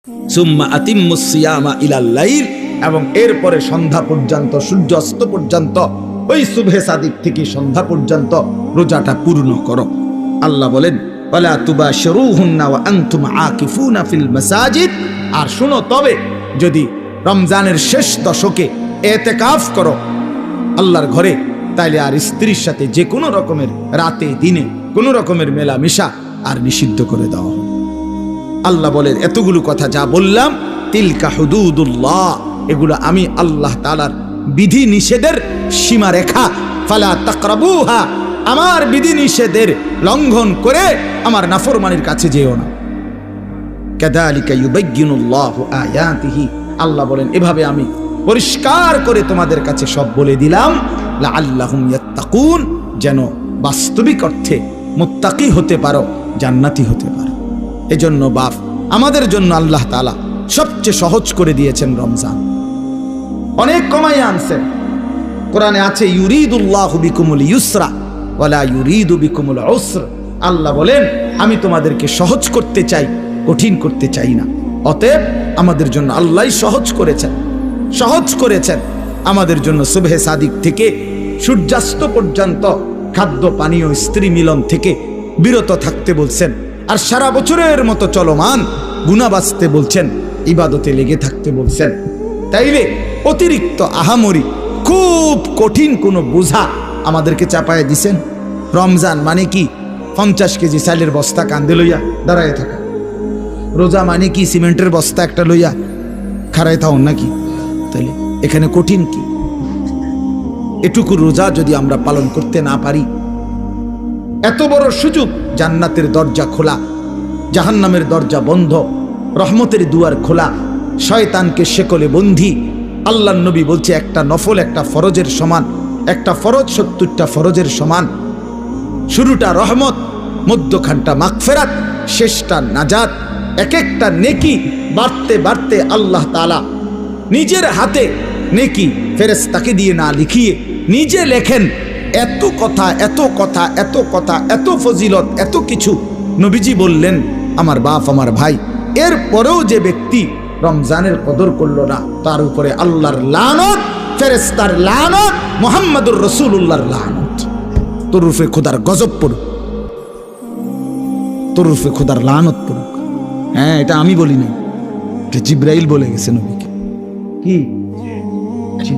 সুম্মা আতিম্মুস সিয়ামা ইলাল লাইল, এবং এরপরে সন্ধ্যা পর্যন্ত, সূর্য অস্ত পর্যন্ত, ওই সুবহে সাদিক থেকে সন্ধ্যা পর্যন্ত রোজাটা পূর্ণ করো। আল্লাহ বলেন ওয়ালা তুবাশিরুহুন্না ওয়া আনতুম আকিফুনা ফিল মাসাজিদ। আর শুনো, তবে যদি রমজানের শেষ দশকে ইতিকাফ করো আল্লাহর ঘরে, তাইলে আর স্ত্রীর সাথে যে কোনো রকমের রাতে দিনে কোনো রকমের মেলামেশা আর নিষিদ্ধ করে দেওয়া হবে। আল্লাহ বলেন এতগুলো কথা যা বললাম, তিলকা হুদুদুল্লাহ, এগুলো আমি আল্লাহ তাআলার বিধি নিষেধের সীমারেখা। ফালা তাকরাবুহা, আমার বিধি নিষেধের লঙ্ঘন করে আমার নাফরমানির কাছে যেও না। কাযালিকা ইউবায়্যিনুল্লাহু আয়াতিহি, আল্লাহ বলেন এভাবে আমি পরিষ্কার করে তোমাদের কাছে সব বলে দিলাম, লাআল্লাহুম ইয়াত্তাকুন, যেন বাস্তবিক অর্থে মুত্তাকি হতে পারো, জান্নাতি হতে পারো। এজন্য বাপ, আমাদের জন্য আল্লাহ তাআলা সবচেয়ে সহজ করে দিয়েছেন রমজান, অনেক কমাই আনছেন। কোরআনে আছে ইউরিদুল্লাহু বিকুমুল ইউসরা ওয়ালা ইউরিদু বিকুমুল উসর। আল্লাহ বলেন আমি তোমাদেরকে সহজ করতে চাই, কঠিন করতে চাই না। অতএব আমাদের জন্য আল্লাহই সহজ করেছেন আমাদের জন্য সুবহে সাদিক থেকে সূর্যাস্ত পর্যন্ত খাদ্য পানীয় স্ত্রী মিলন থেকে বিরত থাকতে বলছেন। আর সারা বছরের মতো চলমান গুনাহ বাঁচতে বলছেন, ইবাদতে লেগে থাকতে বলছেন। তাইলে অতিরিক্ত আহামরি খুব কঠিন কোনো বোঝা আমাদেরকে চাপায় দিছেন। রমজান মানে কি 50 কেজি চালের বস্তা কান্দে লইয়া দাঁড়ায় থাকা? রোজা মানে কি সিমেন্টের বস্তা একটা লইয়া খাড়ায় থাকুন নাকি? তাইলে এখানে কঠিন কি? এটুকু রোজা যদি আমরা পালন করতে না পারি, এত বড় সুযোগ, জান্নাতের দরজা খোলা, জাহান্নামের দরজা বন্ধ, রহমতের দুয়ার খোলা, শয়তানকে শেকলে বন্দী। আল্লাহর নবী বলছে একটা নফল একটা ফরজের সমান, একটা ফরজ 70টা ফরজের সমান। শুরুটা রহমত, মধ্যখানটা মাগফিরাত, শেষটা নাজাত। এক একটা নেকি বাড়তে বাড়তে আল্লাহ তাআলা নিজের হাতে নেকি ফেরেশতাকে দিয়ে না লিখিয়ে নিজে লেখেন। এত কথা, এত কথা, এত কথা, এত ফজিলত, এত কিছু নবীজি বললেন আমার বাপ, আমার ভাই। এরপরেও যে ব্যক্তি রমজানের কদর করল না, তার উপরে আল্লাহর লানত, ফেরেশতার লানত, মুহাম্মদুর রাসূলুল্লাহর লানত। তোর রূপে খোদার গজব পড়ুক, তোর রূপে খোদার লানত পড়ুক। হ্যাঁ, এটা আমি বলি না, এটা জিবরাইল বলে গেছে নবীকে। কি